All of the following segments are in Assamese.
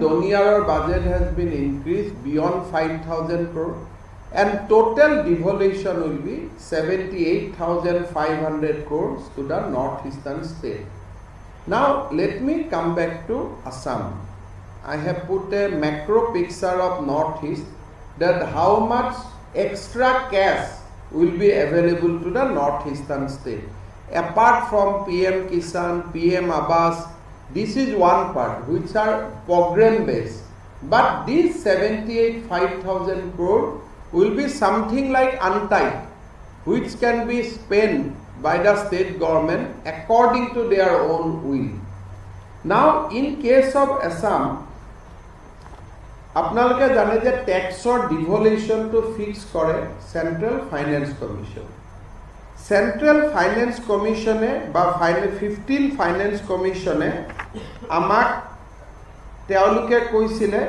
Doniar's budget has been increased beyond 5,000 crore and total devolution will be 78,500 crores to the northeastern state. Now let me come back to Assam. I have put a macro picture of northeast that how much extra cash will be available to the northeastern state. Apart from PM Kisan, PM Abbas, this is one part which are program based. But this 78,500 crore will be something like untied, which can be spent by the state government according to their own will. Now, in case of Assam, আপোনালোকে জানে যে ট্যাক্সৰ ডিভলিউশনটো ফিক্স কৰে central finance commission. Central finance কমিশনে বা 15 ফাইনেন্স কমিশনে আমাক তেওঁলোকে কৈছিলে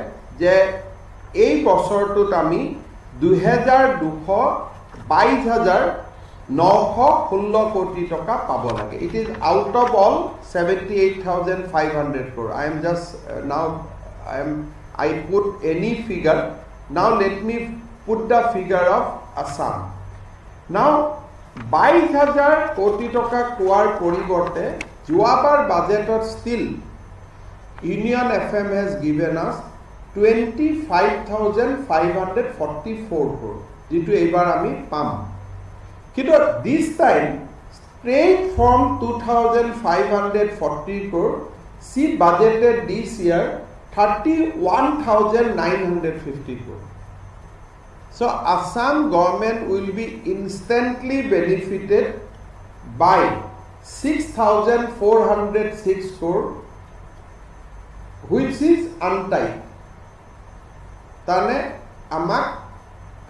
যে এই বছৰটোত আমি 2,222,916 কোটি টকা পাব লাগে। It is out of all 78,500 crore. I put any figure. Now let me put the figure of Assam. Now 22,000 কোটি টকা কোৱাৰ পৰিৱৰ্তে যোৱাবাৰ বাজেটত still Union FM has given us 25,544 crore, যিটো এইবাৰ আমি পাম। কিন্তু this time straight from 2,540 crore, she budgeted this year 31,950 crore. So Assam government will be instantly benefited by 6,406 crore, which is untied. Tane amak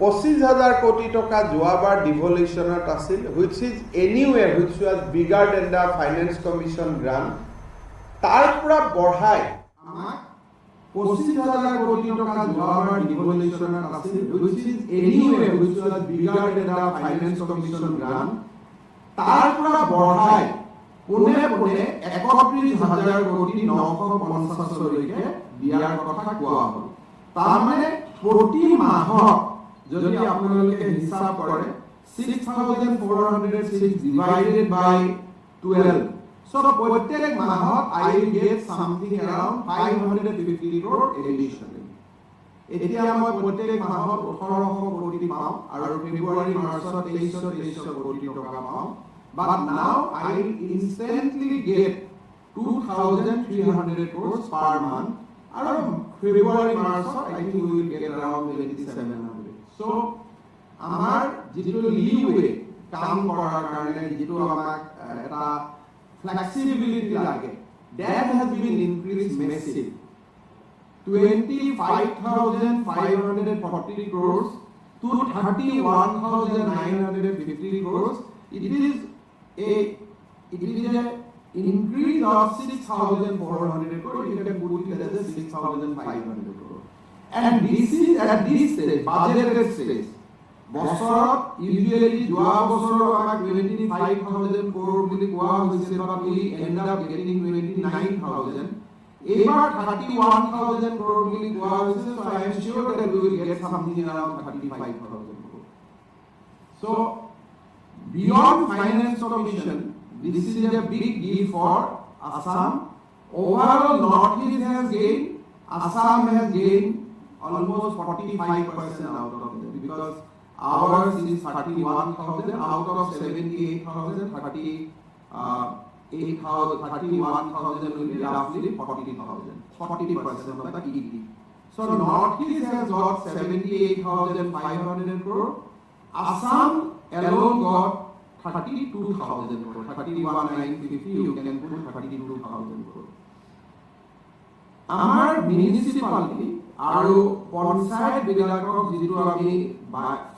25,000 কোটি টকা যোৱাবাৰ ডিভলিউশনত আছিল, which is anyway which was bigger than the finance commission grant. তাৰ পৰা বঢ়াই আমাক 25,000 কোটি টকা যোৱাবাৰ ডিভলিউশনত আছিল, which is anyway which was bigger than the finance commission grant. তাৰ পৰা বঢ়াই পুনে 31,000 কোটি 950 লৈকে দিয়াৰ কথা কোৱা হ'ল। তাৰমানে প্ৰতি মাহত যদি আপোনালোকে হিসাব কৰে 6,406 divided by 12, so প্ৰত্যেক মাহত I will get something around 550 crore additionally. এতিয়া মই প্ৰত্যেক মাহত 1,800 কোটি পাওঁ আৰু ফেব্ৰুৱাৰী মাৰ্চত 2,300 কোটি টকা পাওঁ। But now I will instantly get 2,300 crores per month. Around February, March, I think we will get around 2,700. So, our leeway काम কৰাৰ কাৰণে যেটো আমাক এটা flexibility লাগে, that has been increased massive. 25,540 crores to 31,950 crores. It is a increase of 6,400 crore. You can put it as 6,500 crore. And this is at this stage, budgeted stage. বছৰত usually যোৱা বছৰ আমাক 25,000 crore বুলি কোৱা হৈছিল, but we end up getting 29,000. এইবাৰ 31,000 crore বুলি কোৱা হৈছে, so I am sure that we will get something around 35,000 crore. So beyond finance commission, this is a big deal for Assam. Overall, Northeast has gained, Assam has gained almost 45% out of it, because ours is 31,000 out of 78,000, 31,000 will be roughly 40,000, 40% of the ED. So Northeast has got 78,500 crore. Assam alone got 32,000 crore, 31,950, you can put 32,000 crore. Our municipality আৰু পঞ্চায়ত বিলাকক যেটো আমি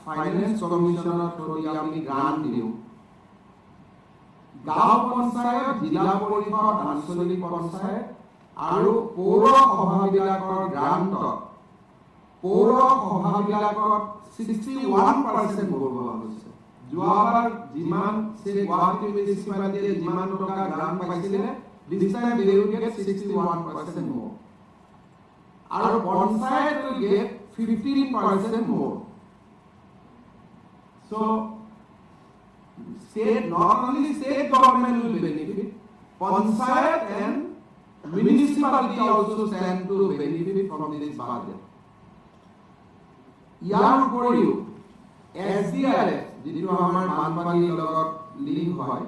ফাইনেন্স কমিশনৰ থ্ৰুদি আমি গ্ৰান্ট দিও, গাঁও পঞ্চায়ত, জিলা পৰিষদ, আঞ্চলিক পঞ্চায়ত আৰু পৌৰ সভাবিলাকৰ গ্ৰান্টত পৌৰ সভাবিলাকক 61% বঢ়োৱা হৈছে। যোৱাবাৰ যিমান গুৱাহাটী মিউনিচিপালিটিয়ে যিমান টকা গ্ৰান্ট পাইছিলে, this time they will get 61% more. Our Panchayat will get 15% more. So, not only state government will benefit, Panchayat and municipality also stand to benefit from this budget. ইয়াৰ উপৰিও SDRF যিটো আমাৰ বানপানীৰ লগত লিংক হয়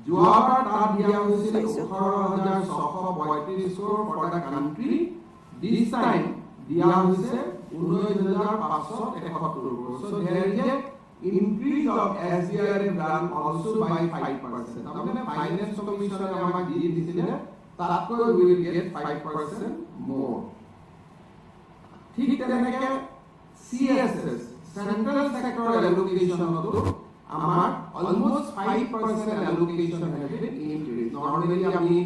যোৱাবাৰ তাত দিয়া হৈছিল 18,635 crore for the country. This time দিয়া হৈছে 19,571 crore. So there is a increase of SDRF grant also by 5%. তাৰমানে ফাইনেন্স কমিশনে আমাক দি দিছিলে তাতকৈ we will get 5% more. ঠিক তেনেকৈ CSS Central Sector Allocation amar almost 5% allocation has been increased. Normally ami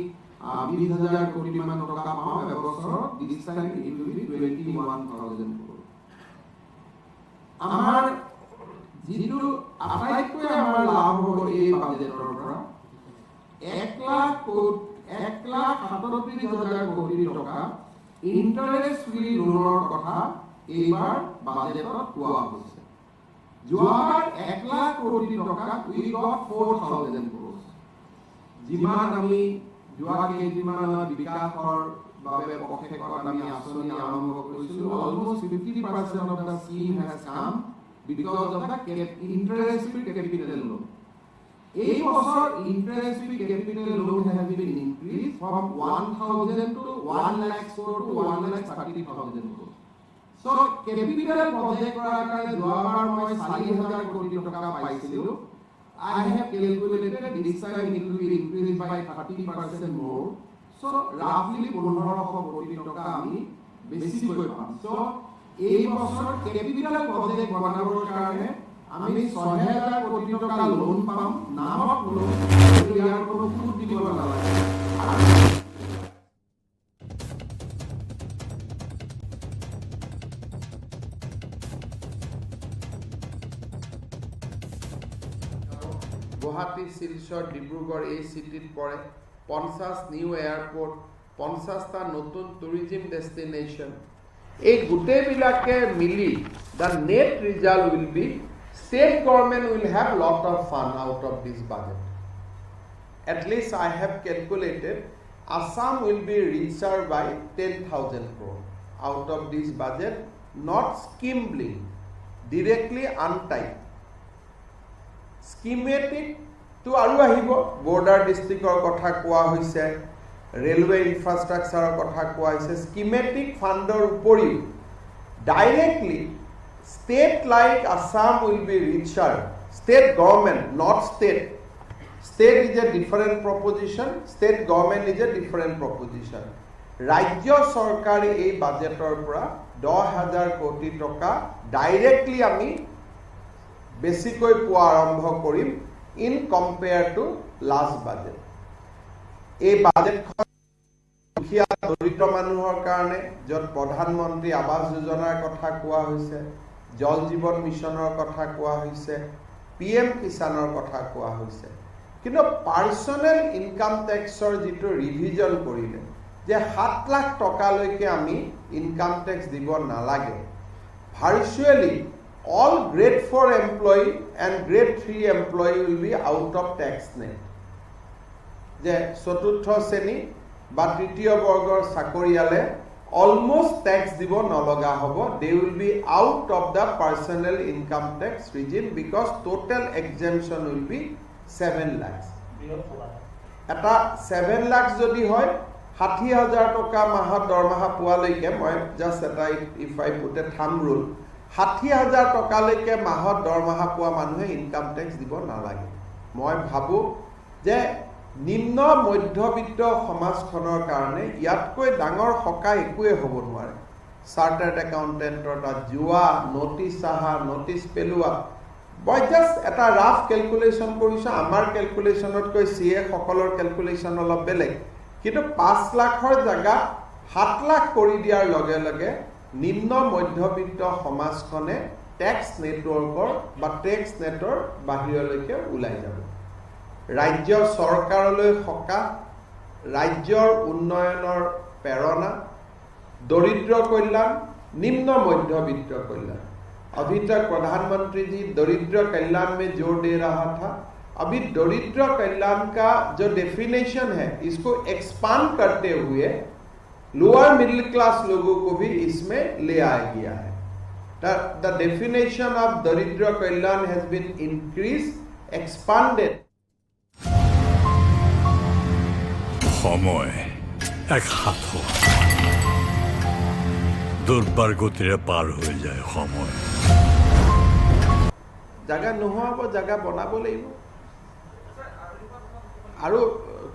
20,000 koti man toka pao ebosor this time it will be 21,000 crore. Amar jitu ataitoi amar labh hobo ei budgetor pora 1,37,000 koti toka interest free loan kotha এইবাৰ বাজেটত কোৱা হৈছে যোৱাবাৰ 1 লাখ কোটি টকা we got 4,000 crore যিমান আমি যোৱা কেইদিনমানৰ বিকাশৰ বাবে পক্ষেকত আমি আঁচনি আৰম্ভ কৰিছিলো almost 50% of the scheme has come because of the interest free capital loan. এই বছৰ interest free capital loan has been increased from 1,000 to 1 lakh crore to 1,30,000 crore. So capital project karone যোৱাবাৰ মই 4,000 কোটি টকা পাইছিলো. I have calculated this time it will be increased by 30% more. So roughly 1,500 কোটি টকা আমি বেছিকৈ পাম. So এই বছৰ capital project বনাবৰ কাৰণে আমি 6,000 কোটি টকা লোন পাম নামত লোন ইয়াৰ কোনো সুদ দিব নালাগে. Guwahati, Silchar, Dibrugarh এই সিটিত পৰে 50 নিউ এয়াৰপোৰ্ট 50টা নতুন টুৰিজিম ডেষ্টিনেশ্যন এই গোটেইবিলাকে মিলি the net result will be state government will have lot of fun out of this budget. At least I have calculated Assam will be richer by 10,000 crore out of this budget, not schemely, directly untied. Schematic to aru ahibo border districtor kotha koa hoise railway infrastructure kotha koa hoise schematic fundor upori directly state like Assam will be richer. State government, not state is a different proposition, state government is a different proposition. Rajya sarkare ei budgetor pora 10,000 koti toka directly ami বেছিকৈ পোৱা আৰম্ভ কৰিম in compare to last budget. এই বাজেটখন দুখীয়া দৰিদ্ৰ মানুহৰ কাৰণে য'ত প্ৰধানমন্ত্ৰী আৱাস যোজনাৰ কথা কোৱা হৈছে জল জীৱন মিছনৰ কথা কোৱা হৈছে PM কিষাণৰ কথা কোৱা হৈছে কিন্তু পাৰ্চনেল ইনকাম টেক্সৰ যিটো ৰিভিজন কৰিলে যে 7 লাখ টকালৈকে আমি ইনকাম টেক্স দিব নালাগে virtually all grade 4 employee and grade 3 employee will be out of tax net. যে চতুৰ্থ শ্ৰেণী বা তৃতীয় বৰ্গৰ চাকৰিয়ালে almost tax দিব নলগা হ'ব. They will be out of the personal income tax regime because total exemption will be 7 lakhs. এটা 7 lakhs যদি হয় 60,000 টকা মাহত দৰমহা পোৱালৈকে মই জাষ্ট এটা if I put a thumb rule 60,000 টকালৈকে মাহত দৰমহা পোৱা মানুহে ইনকাম টেক্স দিব নালাগে. মই ভাবো যে নিম্ন মধ্যবিত্ত সমাজখনৰ কাৰণে ইয়াতকৈ ডাঙৰ সকাহ একোৱে হ'ব নোৱাৰে. চাৰ্টাৰ্ড একাউণ্টেণ্টৰ তাত যোৱা নটিচ আহা নটিচ পেলোৱা মই জাষ্ট এটা ৰাফ কেলকুলেশ্যন কৰিছোঁ. আমাৰ কেলকুলেশ্যনতকৈ CA সকলৰ কেলকুলেশ্যন অলপ বেলেগ কিন্তু 5 লাখৰ জেগা 7 লাখ কৰি দিয়াৰ লগে লগে নিম্ন মধ্যবিত্ত সমাজখনে টেক্স নেটৱৰ্কৰ বা টেক্স নেটৰ বাহিৰলৈকে ওলাই যাব. ৰাজ্য চৰকাৰলৈ সকাহ ৰাজ্যৰ উন্নয়নৰ প্ৰেৰণা दरिद्र कल्याण, निम्न मध्यवित्त कल्याण। अभी तक प्रधानमंत्री जी दरिद्र कल्याण में जोर दे रहा था। अभी दरिद्र कल्याण का जो डेफिनेशन है इसको एक्सपांड करते हुए लोअर मिडिल क्लास लोगों को भी इसमें ले आया गया है। The definition of दरिद्र कल्याण has been increased, expanded. সময় এক হাত দুর্বার গতিৰে পাৰ হৈ যায় সময়। জাগা নোহোৱাব, জাগা বনাব লাগিব। আৰু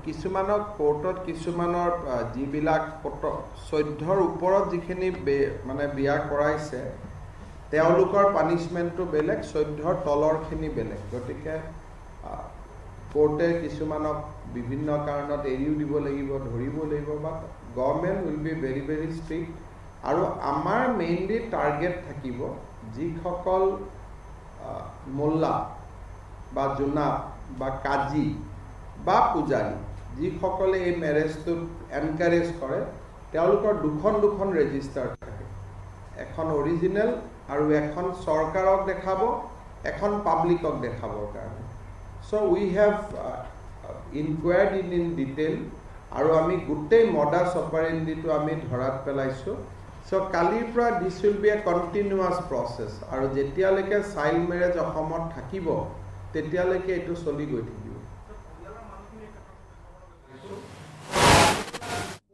কিছুমানক কোৰ্টত কিছুমানৰ যিবিলাক 14ৰ ওপৰত যিখিনি মানে বিয়া কৰাইছে তেওঁলোকৰ পানিশমেণ্টটো বেলেগ, 14ৰ তলৰখিনি বেলেগ। গতিকে কোৰ্টে কিছুমানক বিভিন্ন কাৰণত এৰিও দিব লাগিব, ধৰিব লাগিব। But government will be very very strict. আৰু আমাৰ মেইনলি টাৰ্গেট থাকিব যিসকল মোল্লা বা জোনাব বা কাজী বা পূজাৰী যিসকলে এই মেৰেজটোত এনকাৰেজ কৰে তেওঁলোকৰ দুখন ৰেজিষ্টাৰ থাকে, এখন অৰিজিনেল আৰু এখন চৰকাৰক দেখাব, এখন পাব্লিকক দেখাবৰ কাৰণে। চ' উই হেভ ইনকুৱাৰ্ড ইন ডিটেইল আৰু আমি গোটেই মডাছ অপাৰেণ্ডিটো আমি ধৰাত পেলাইছোঁ। চ' কালিৰ পৰা দিছ will B A continuous process. আৰু যেতিয়ালৈকে চাইল্ড মেৰেজ অসমত থাকিব তেতিয়ালৈকে এইটো চলি গৈ থাকিব।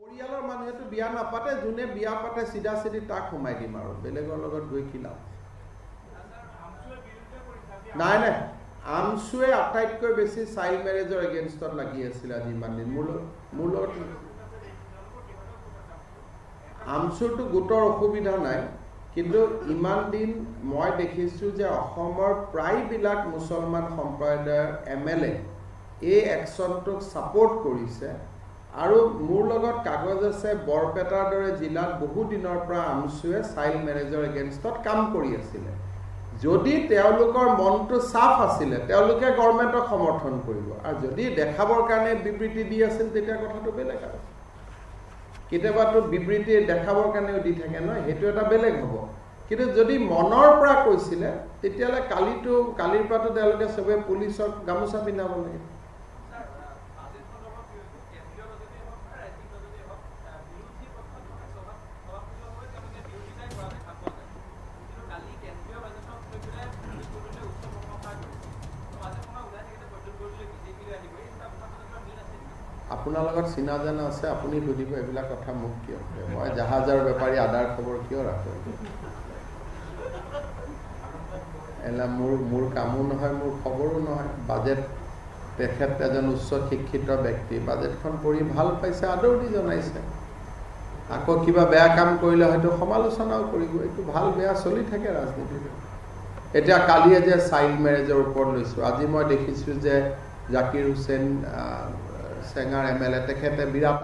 পৰিয়ালৰ মানুহেতো বিয়া নাপাতে, যোনে বিয়া পাতে চিধা চিধি তাক সোমাই দিম আৰু বেলেগৰ লগত গৈ কি লাভ। নাই নাই, আমচুৱে আটাইতকৈ বেছি চাইল্ড মেৰেজৰ এগেইনষ্টত লাগি আছিল আজি ইমান দিন। মোৰ লগত আমচুৰটো গোটৰ অসুবিধা নাই, কিন্তু ইমান দিন মই দেখিছোঁ যে অসমৰ প্ৰায়বিলাক মুছলমান সম্প্ৰদায়ৰ MLA এই একশ্যনটোক ছাপোৰ্ট কৰিছে। আৰু মোৰ লগত কাগজ আছে, বৰপেটাৰ দৰে জিলাত বহু দিনৰ পৰা আমচুৱে চাইল্ড মেৰেজৰ এগেইনষ্টত কাম কৰি আছিলে। যদি তেওঁলোকৰ মনটো চাফ আছিলে তেওঁলোকে গভৰ্ণমেণ্টক সমৰ্থন কৰিব, আৰু যদি দেখাবৰ কাৰণে বিবৃতি দি আছিল তেতিয়া কথাটো বেলেগ। আৰু কেতিয়াবাতো বিবৃতি দেখাবৰ কাৰণেও দি থাকে নহয়, সেইটো এটা বেলেগ হ'ব। কিন্তু যদি মনৰ পৰা কৈছিলে তেতিয়াহ'লে কালিৰ পৰাতো তেওঁলোকে চবে পুলিচক গামোচা পিন্ধাব লাগে। আপোনাৰ লগত চিনা জানা আছে, আপুনি সুধিব এইবিলাক কথা মোক কিয়। মই জাহাজৰ বেপাৰী আদাৰ খবৰ কিয় ৰাখোঁ? এলা মোৰ কামো নহয়, মোৰ খবৰো নহয়। বাজেট তেখেত এজন উচ্চ শিক্ষিত ব্যক্তি, বাজেটখন পঢ়ি ভাল পাইছে, আদৰণি জনাইছে। আকৌ কিবা বেয়া কাম কৰিলে হয়তো সমালোচনাও কৰিব। এইটো ভাল বেয়া চলি থাকে ৰাজনীতিত। এতিয়া কালিয়ে যে চাইল্ড মেৰেজৰ ওপৰত লৈছোঁ, আজি মই দেখিছোঁ যে জাকিৰ হুছেইন চেঙাৰ MLA তেখেতে বিৰাট